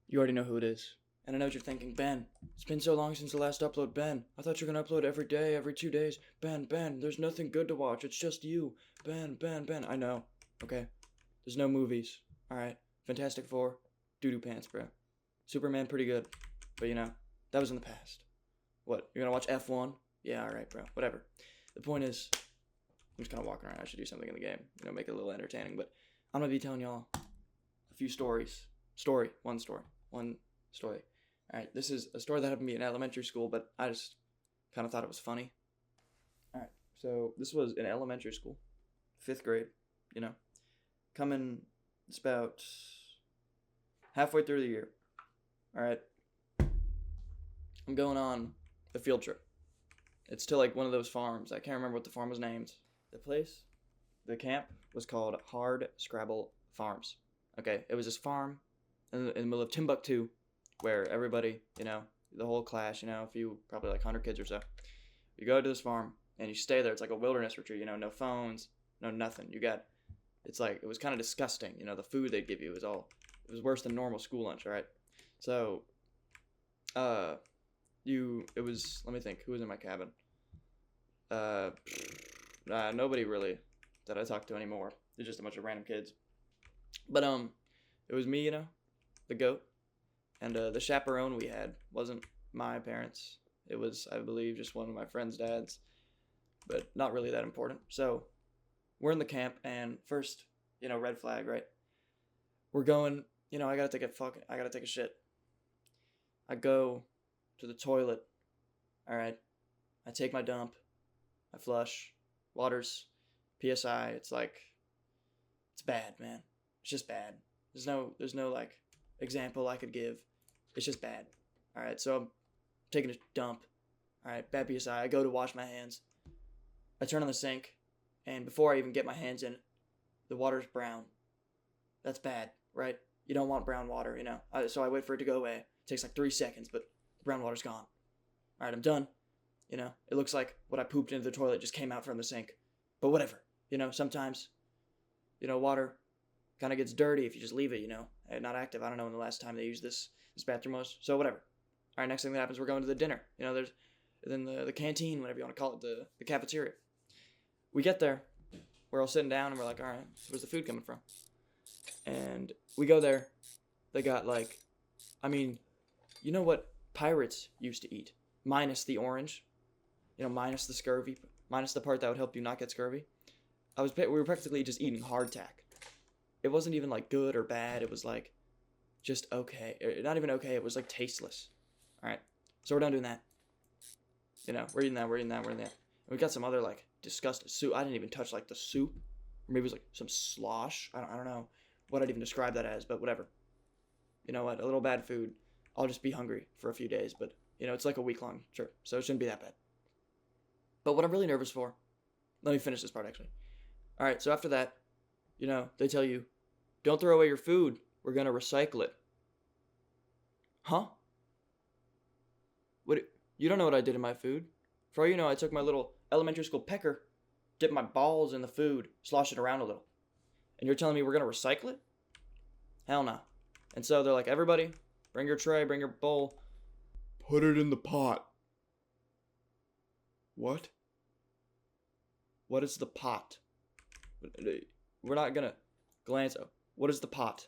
You already know who it is. And I know what you're thinking, Ben. It's been so long since the last upload, Ben. I thought you were gonna upload every day, every 2 days. Ben, there's nothing good to watch. It's just you. Ben. I know. Okay. There's no movies. Alright. Fantastic Four. Doo-doo pants, bro. Superman, pretty good. But that was in the past. What? You're gonna watch F1? Yeah, alright, bro. Whatever. The point is, I'm just kind of walking around. I should do something in the game. Make it a little entertaining. But I'm gonna be telling y'all a few stories. One story. Alright, this is a story that happened to me in elementary school, but I just kind of thought it was funny. Alright, so this was in elementary school, 5th grade, coming, it's about halfway through the year. Alright, I'm going on a field trip. It's to like one of those farms. I can't remember what the farm was named. The camp was called Hard Scrabble Farms. Okay, it was this farm in the middle of Timbuktu, where everybody, the whole class, a few, probably like 100 kids or so, you go to this farm and you stay there. It's like a wilderness retreat, no phones, no nothing. It was kind of disgusting, the food they'd give you it was worse than normal school lunch, all right? So, let me think, who was in my cabin? Nobody really that I talked to anymore. There's just a bunch of random kids. But, it was me, the goat. And the chaperone we had wasn't my parents. It was, I believe, just one of my friend's dads. But not really that important. So, we're in the camp, and first, red flag, right? We're going, I gotta take a shit. I go to the toilet. Alright. I take my dump. I flush. Water's PSI. It's bad, man. It's just bad. There's no like example I could give. It's just bad. Alright, so I'm taking a dump. Alright, bad PSI. I go to wash my hands. I turn on the sink, and before I even get my hands in, the water's brown. That's bad, right? You don't want brown water, So I wait for it to go away. It takes like 3 seconds, but the brown water's gone. Alright, I'm done. It looks like what I pooped into the toilet just came out from the sink. But whatever. Sometimes, water kind of gets dirty if you just leave it, and not active. I don't know when the last time they used this bathroom was. So whatever. All right, next thing that happens, we're going to the dinner. There's then the canteen, whatever you want to call it, the cafeteria. We get there. We're all sitting down, and we're like, all right, where's the food coming from? And we go there. They got you know what pirates used to eat? Minus the orange. Minus the scurvy. Minus the part that would help you not get scurvy. We were practically just eating hardtack. It wasn't even like good or bad. It was like just okay. Not even okay. It was like tasteless. All right. So we're done doing that. We're eating that. And we got some other like disgusting soup. I didn't even touch like the soup. Or maybe it was like some slosh. I don't know what I'd even describe that as, but whatever. You know what? A little bad food. I'll just be hungry for a few days, but it's like a week-long trip, so it shouldn't be that bad. But what I'm really nervous for, let me finish this part actually. All right, so after that, they tell you, don't throw away your food. We're going to recycle it. Huh? What? You don't know what I did in my food. For all you know, I took my little elementary school pecker, dipped my balls in the food, sloshed it around a little. And you're telling me we're going to recycle it? Hell no. And so they're like, everybody, bring your tray, bring your bowl. Put it in the pot. What? What is the pot? We're not going to glance. What is the pot?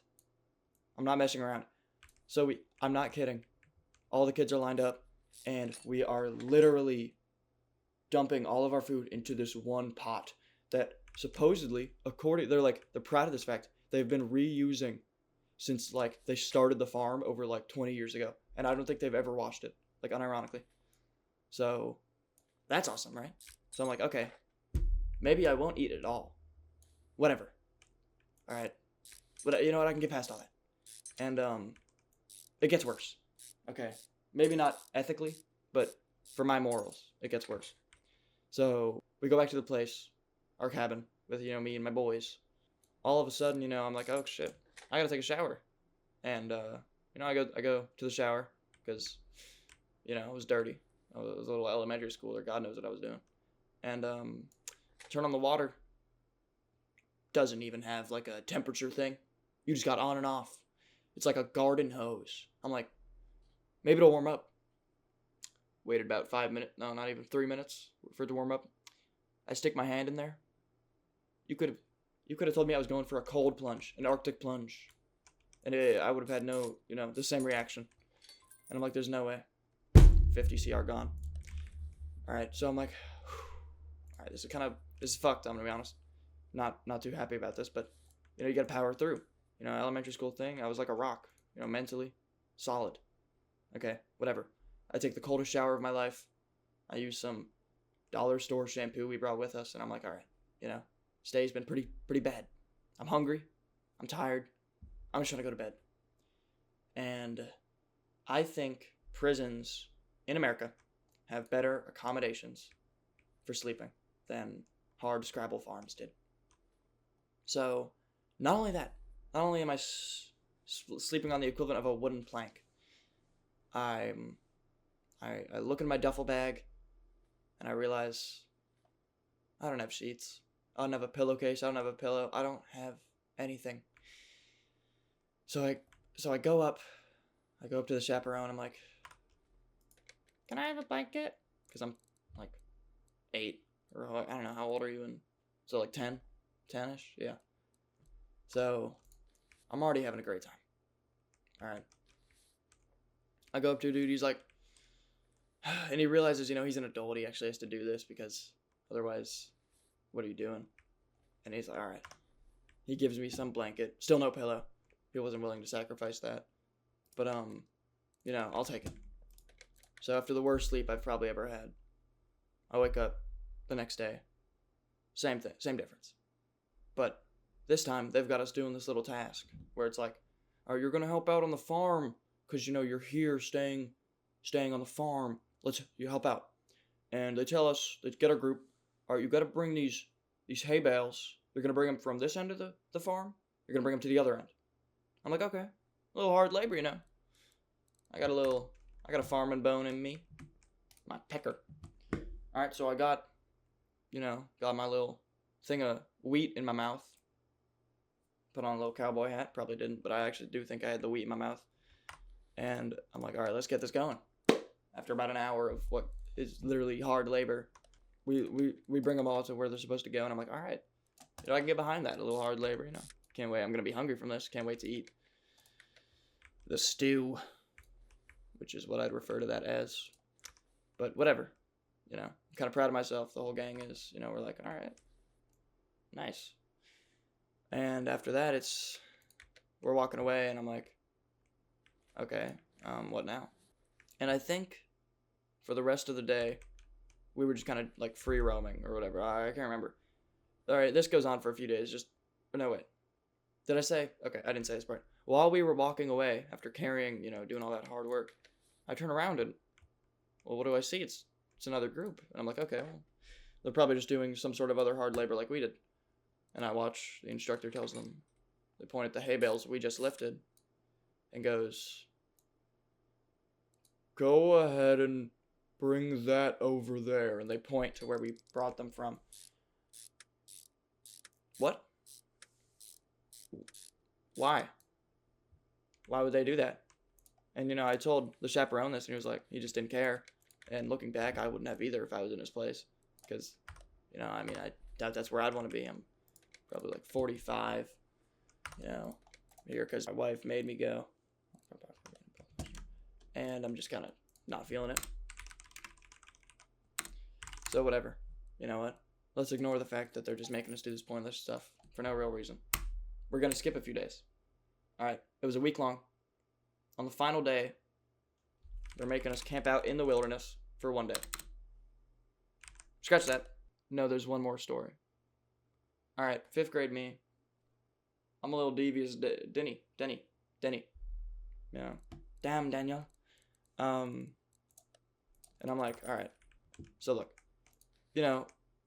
I'm not messing around. So I'm not kidding. All the kids are lined up, and we are literally dumping all of our food into this one pot that supposedly, they're proud of this fact, they've been reusing since they started the farm over 20 years ago. And I don't think they've ever washed it, unironically. So that's awesome, right? So I'm like, okay, maybe I won't eat it all. Whatever. All right. But you know what? I can get past all that. And it gets worse. Okay. Maybe not ethically, but for my morals, it gets worse. So we go back to the place, our cabin, with me and my boys. All of a sudden, I'm like, oh shit, I gotta take a shower. And I go to the shower because it was dirty. I was a little elementary schooler. God knows what I was doing. And turn on the water. Doesn't even have a temperature thing. You just got on and off. It's like a garden hose. I'm like, maybe it'll warm up. Waited about 5 minutes. No, not even 3 minutes for it to warm up. I stick my hand in there. You could have told me I was going for a cold plunge, an Arctic plunge, and I would have had no, the same reaction. And I'm like, there's no way. 50 CR gone. All right, so I'm like, all right, this is fucked. I'm gonna be honest. Not too happy about this, but you gotta power through. Elementary school thing. I was like a rock. Mentally solid. Okay, whatever. I take the coldest shower of my life. I use some dollar store shampoo we brought with us, and I'm like, all right, today's been pretty bad. I'm hungry. I'm tired. I'm just trying to go to bed. And I think prisons in America have better accommodations for sleeping than hard Scrabble farms did. So, not only am I sleeping on the equivalent of a wooden plank, I look in my duffel bag, and I realize I don't have sheets. I don't have a pillowcase. I don't have a pillow. I don't have anything. So I go up to the chaperone. I'm like, can I have a blanket? Because I'm like 8, or I don't know, how old are you? So like 10-ish, yeah. So I'm already having a great time. All right. I go up to a dude. He's like, and he realizes, he's an adult. He actually has to do this because otherwise, what are you doing? And he's like, all right. He gives me some blanket. Still no pillow. He wasn't willing to sacrifice that. But, I'll take it. So after the worst sleep I've probably ever had, I wake up the next day. Same thing, same difference. But this time, they've got us doing this little task where it's like, oh, you're going to help out on the farm because, you're here staying on the farm. You help out. And they tell us, they get our group, all right, you got to bring these hay bales. You're going to bring them from this end of the farm. You're going to bring them to the other end. I'm like, okay. A little hard labor, I got a farming bone in me. My pecker. All right, so I got my little thing of wheat in my mouth. Put on a little cowboy hat. Probably didn't, but I actually do think I had the wheat in my mouth. And I'm like, all right, let's get this going. After about an hour of what is literally hard labor, we bring them all to where they're supposed to go. And I'm like, all right, I can get behind that. A little hard labor, Can't wait. I'm going to be hungry from this. Can't wait to eat the stew, which is what I'd refer to that as. But whatever. I'm kind of proud of myself. The whole gang is, we're like, all right, nice. And after that, we're walking away, and I'm like, okay, what now? And I think for the rest of the day, we were just kind of like free roaming or whatever. I can't remember. All right, this goes on for a few days. No, wait. Did I say? Okay, I didn't say this part. While we were walking away after carrying, doing all that hard work, I turn around and, well, what do I see? It's another group. And I'm like, okay, well, they're probably just doing some sort of other hard labor like we did. And I watch, the instructor tells them, they point at the hay bales we just lifted and goes, go ahead and bring that over there. And they point to where we brought them from. What? Why? Why would they do that? And, I told the chaperone this, and he was like, he just didn't care. And looking back, I wouldn't have either if I was in his place. Because, I doubt that's where I'd want to be. I'm probably like 45, here because my wife made me go. And I'm just kind of not feeling it. So whatever. You know what? Let's ignore the fact that they're just making us do this pointless stuff for no real reason. We're going to skip a few days. All right. It was a week long. On the final day, they're making us camp out in the wilderness for one day. Scratch that. No, there's one more story. All right, 5th grade me. I'm a little devious Denny. Damn, Daniel. And I'm like, all right. So look,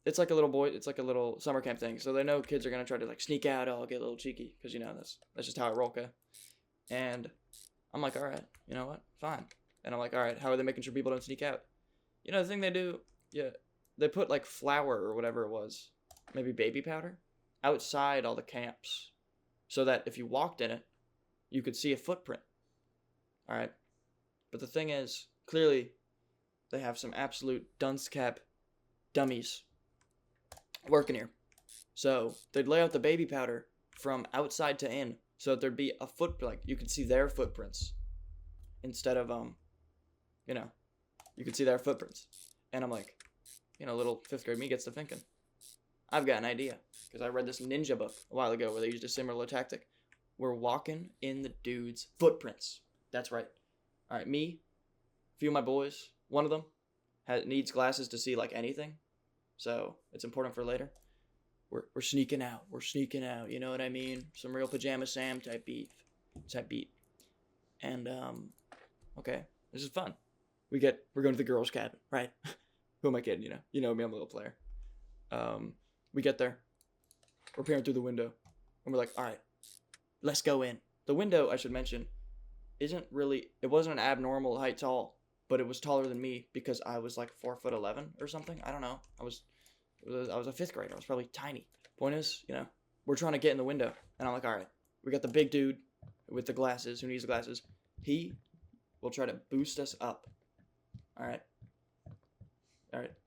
it's like a little summer camp thing. So they know kids are going to try to like sneak out. I'll get a little cheeky because, that's just how I roll, okay? And I'm like, all right, you know what? Fine. And I'm like, all right, how are they making sure people don't sneak out? The thing they do, yeah, they put like flour or whatever it was, maybe baby powder, outside all the camps so that if you walked in it, you could see a footprint. All right. But the thing is, clearly, they have some absolute dunce cap dummies working here. So they'd lay out the baby powder from outside to in, so that there'd be a you could see their footprints instead of you could see their footprints. And I'm like, little 5th grade me gets to thinking, I've got an idea, because I read this ninja book a while ago where they used a similar tactic. We're walking in the dude's footprints. That's right. All right, me, a few of my boys, one of them needs glasses to see like anything, so it's important for later. We're sneaking out. We're sneaking out. You know what I mean? Some real Pajama Sam type beat. And okay, this is fun. We're going to the girls' cabin, right? Who am I kidding? You know me. I'm a little player. We get there. We're peering through the window, and we're like, all right, let's go in. The window, I should mention, it wasn't an abnormal height tall, but it was taller than me because I was like 4'11" or something. I don't know. I was a 5th grader. I was probably tiny. Point is, we're trying to get in the window, and I'm like, all right, we got the big dude with the glasses who needs the glasses. He will try to boost us up. All right.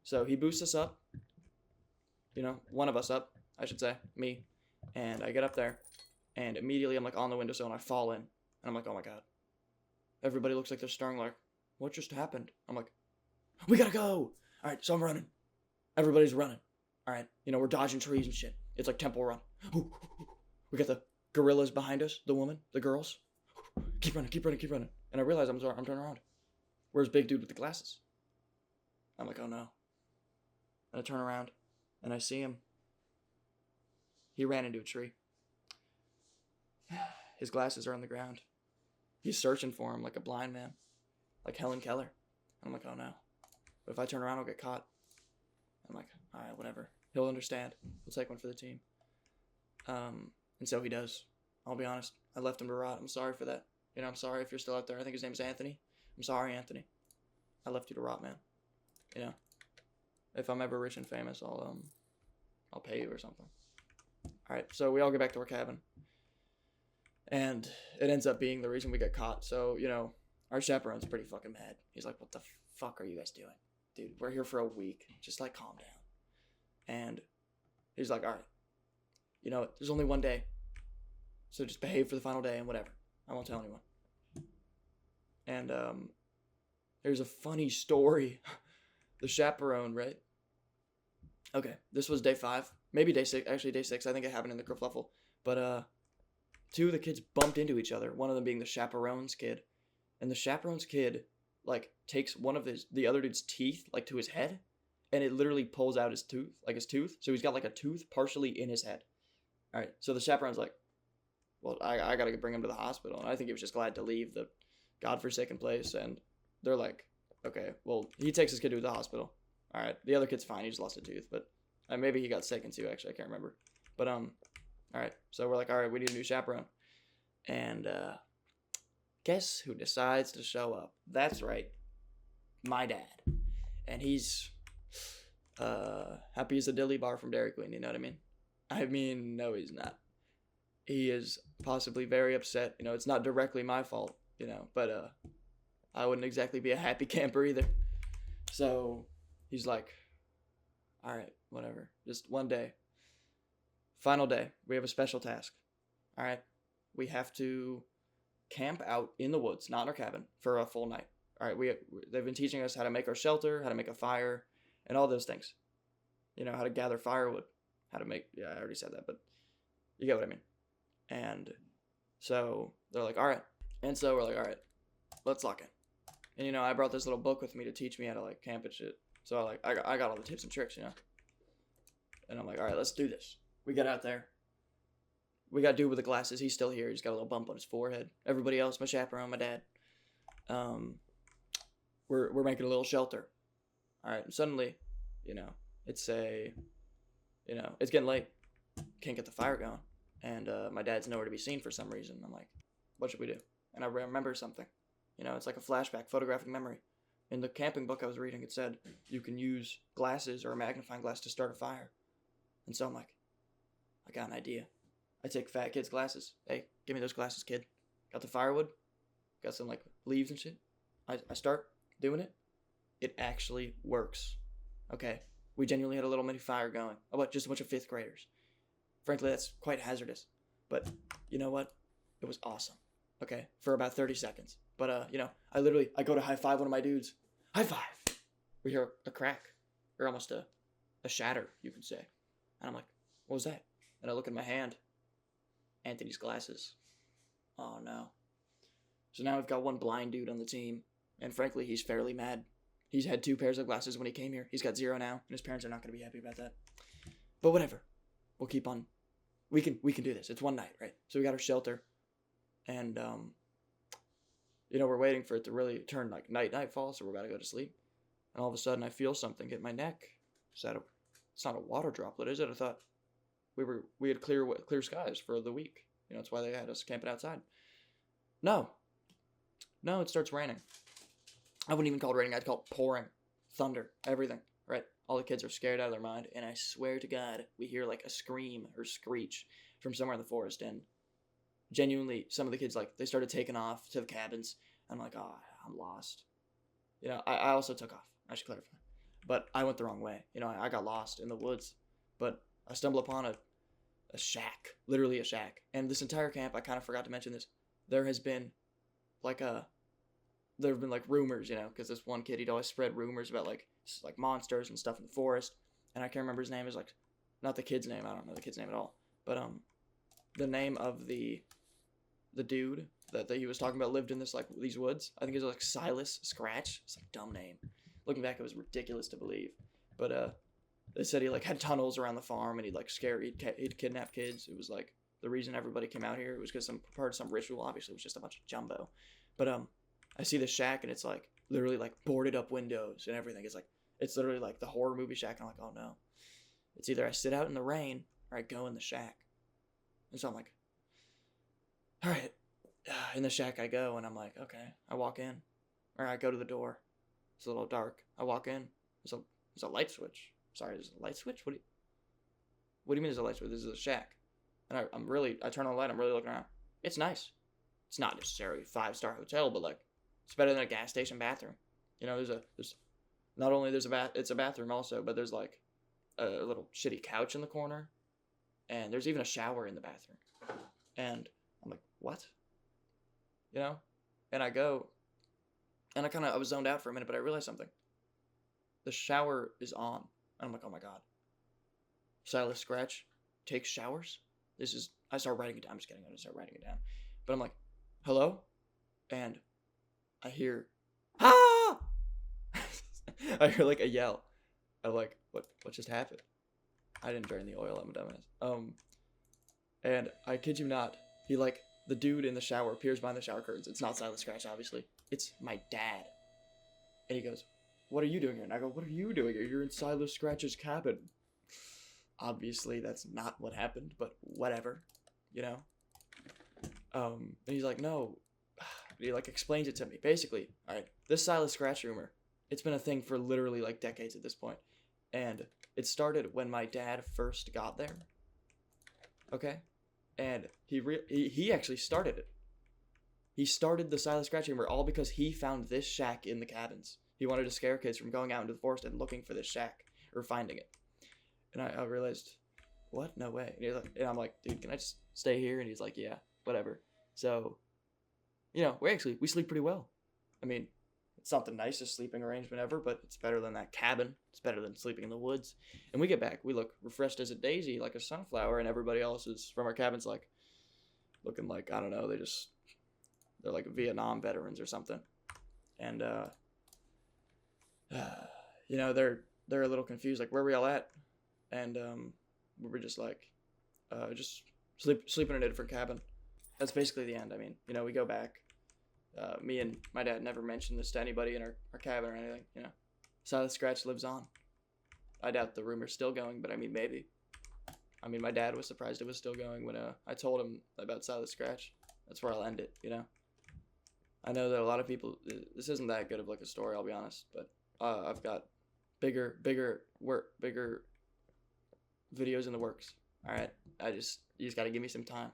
So he boosts us up. One of us up, I should say, me, and I get up there, and immediately I'm like on the windowsill and I fall in, and I'm like, oh my god. Everybody looks like they're staring like, what just happened? I'm like, we gotta go. All right, so I'm running. Everybody's running. All right, we're dodging trees and shit. It's like Temple Run. We got the gorillas behind us, the woman, the girls. Keep running. And I realize I'm turning around. Where's big dude with the glasses? I'm like, oh no. And I turn around, and I see him. He ran into a tree. His glasses are on the ground. He's searching for him like a blind man, like Helen Keller. I'm like, oh no. But if I turn around, I'll get caught. I'm like, all right, whatever. He'll understand. We'll take one for the team. And so he does. I'll be honest. I left him to rot. I'm sorry for that. I'm sorry if you're still out there. I think his name's Anthony. I'm sorry, Anthony. I left you to rot, man. If I'm ever rich and famous, I'll pay you or something. All right, so we all get back to our cabin. And it ends up being the reason we get caught. So, our chaperone's pretty fucking mad. He's like, what the fuck are you guys doing? Dude, we're here for a week. Just, calm down. And he's like, all right, there's only one day. So just behave for the final day and whatever. I won't tell anyone. And, there's a funny story. The chaperone, right? Okay, this was day 5. Maybe day 6. Actually, day 6. I think it happened in the kerfluffle. But, 2 of the kids bumped into each other, one of them being the chaperone's kid. And the chaperone's kid, takes one of the other dude's teeth, to his head, and it literally pulls out his tooth. So he's got, a tooth partially in his head. All right, so the chaperone's like, well, I gotta bring him to the hospital. And I think he was just glad to leave the godforsaken place. And they're like, okay, well, he takes his kid to the hospital. All right, the other kid's fine. He just lost a tooth, but maybe he got sick too, actually. I can't remember. But, all right, so we're like, all right, we need a new chaperone. And guess who decides to show up? That's right, my dad. And he's happy as a dilly bar from Dairy Queen, you know what I mean? No, he's not. He is possibly very upset. It's not directly my fault, but I wouldn't exactly be a happy camper either. So he's like, all right, whatever. Just one day. Final day. We have a special task. All right. We have to camp out in the woods, not in our cabin, for a full night. All right. They've been teaching us how to make our shelter, how to make a fire, and all those things. How to gather firewood, how to make, I already said that, but you get what I mean. And so they're like, all right. And so we're like, all right, let's lock in. And, I brought this little book with me to teach me how to, camp and shit. So, I got all the tips and tricks, And I'm like, all right, let's do this. We get out there. We got dude with the glasses. He's still here. He's got a little bump on his forehead. Everybody else, my chaperone, my dad. We're making a little shelter. All right. And suddenly, it's it's getting late. Can't get the fire going. And my dad's nowhere to be seen for some reason. I'm like, what should we do? And I remember something. It's like a flashback, photographic memory. In the camping book I was reading, it said you can use glasses or a magnifying glass to start a fire. And so I'm like, I got an idea. I take fat kid's glasses. Hey, give me those glasses, kid. Got the firewood? got some like leaves and shit. I start doing it. It actually works. Okay, we genuinely had a little mini fire going. About just a bunch of 5th graders. Frankly, that's quite hazardous. But you know what? It was awesome. Okay, for about 30 seconds. But I go to high five one of my dudes. High five. We hear a crack, or almost a shatter, you could say. And I'm like, what was that? And I look at my hand. Anthony's glasses. Oh no. So now we've got one blind dude on the team, and frankly, he's fairly mad. He's had 2 pairs of glasses when he came here. He's got 0 now, and his parents are not going to be happy about that. But whatever. We'll keep on. We can do this. It's one night, right? So we got our shelter, and we're waiting for it to really turn like nightfall, so we're about to go to sleep. And all of a sudden, I feel something hit my neck. It's not a water droplet, is it? I thought we had clear skies for the week. That's why they had us camping outside. No, it starts raining. I wouldn't even call it raining. I'd call it pouring, thunder, everything. Right? All the kids are scared out of their mind, and I swear to God, we hear like a scream or screech from somewhere in the forest, and genuinely, some of the kids they started taking off to the cabins. I'm like, oh, I'm lost. I also took off. I should clarify, but I went the wrong way. I got lost in the woods, but I stumbled upon a shack, literally a shack. And this entire camp, I kind of forgot to mention this. There have been rumors, because this one kid, he'd always spread rumors about like monsters and stuff in the forest. And I can't remember his name. Is not the kid's name. I don't know the kid's name at all. But the name of the dude that he was talking about lived in these woods. I think it was Silas Scratch. It's a dumb name. Looking back, it was ridiculous to believe. But they said he had tunnels around the farm, and he'd kidnap kids. It was the reason everybody came out here. It was because part of some ritual. Obviously, it was just a bunch of jumbo. But I see the shack, and it's literally boarded up windows and everything. It's literally the horror movie shack. And I'm like, oh no. It's either I sit out in the rain or I go in the shack. And so I'm like, all right. In the shack I go, and I'm like, okay. I walk in, or I go to the door. It's a little dark. I walk in. There's a light switch. Sorry, there's a light switch? What do you mean there's a light switch? This is a shack. And I turn on the light. I'm really looking around. It's nice. It's not necessarily a 5-star hotel, but it's better than a gas station bathroom. There's not only it's a bathroom also, but there's a little shitty couch in the corner, and there's even a shower in the bathroom. And I'm like, what? And I go, and I was zoned out for a minute, but I realized something. The shower is on. And I'm like, oh my God. Silas Scratch takes showers? I start writing it down. I'm just kidding. I just start writing it down. But I'm like, hello? And I hear, ah! I hear a yell. I'm like, what just happened? I didn't drain the oil. I'm a dumbass. And I kid you not, the dude in the shower appears behind the shower curtains. It's not Silas Scratch, obviously. It's my dad. And he goes, what are you doing here? And I go, what are you doing here? You're in Silas Scratch's cabin. Obviously, that's not what happened, but whatever, And he's like, no. He explains it to me. Basically, all right, this Silas Scratch rumor, it's been a thing for literally decades at this point. And it started when my dad first got there. Okay? And he actually started it. He started the Silas Scratch rumor all because he found this shack in the cabins. He wanted to scare kids from going out into the forest and looking for this shack or finding it. And I realized, what? No way. And I'm like, dude, can I just stay here? And he's like, yeah, whatever. So, we sleep pretty well. I mean, it's not the nicest sleeping arrangement ever, but it's better than that cabin. It's better than sleeping in the woods. And we get back, we look refreshed as a daisy, like a sunflower, and everybody else is from our cabins looking I don't know, they're Vietnam veterans or something. And they're a little confused, where are we all at? And we were just just sleeping in a different cabin. That's basically the end. I mean, we go back. Me and my dad never mentioned this to anybody in our cabin or anything, Silas Scratch lives on. I doubt the rumor's still going, but I mean, maybe. I mean, my dad was surprised it was still going when I told him about Silas Scratch. That's where I'll end it, I know that a lot of people, this isn't that good of a story, I'll be honest, but I've got bigger videos in the works. All right, you just got to give me some time.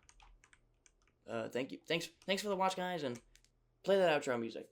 Thank you. Thanks for the watch, guys, and Play that outro music.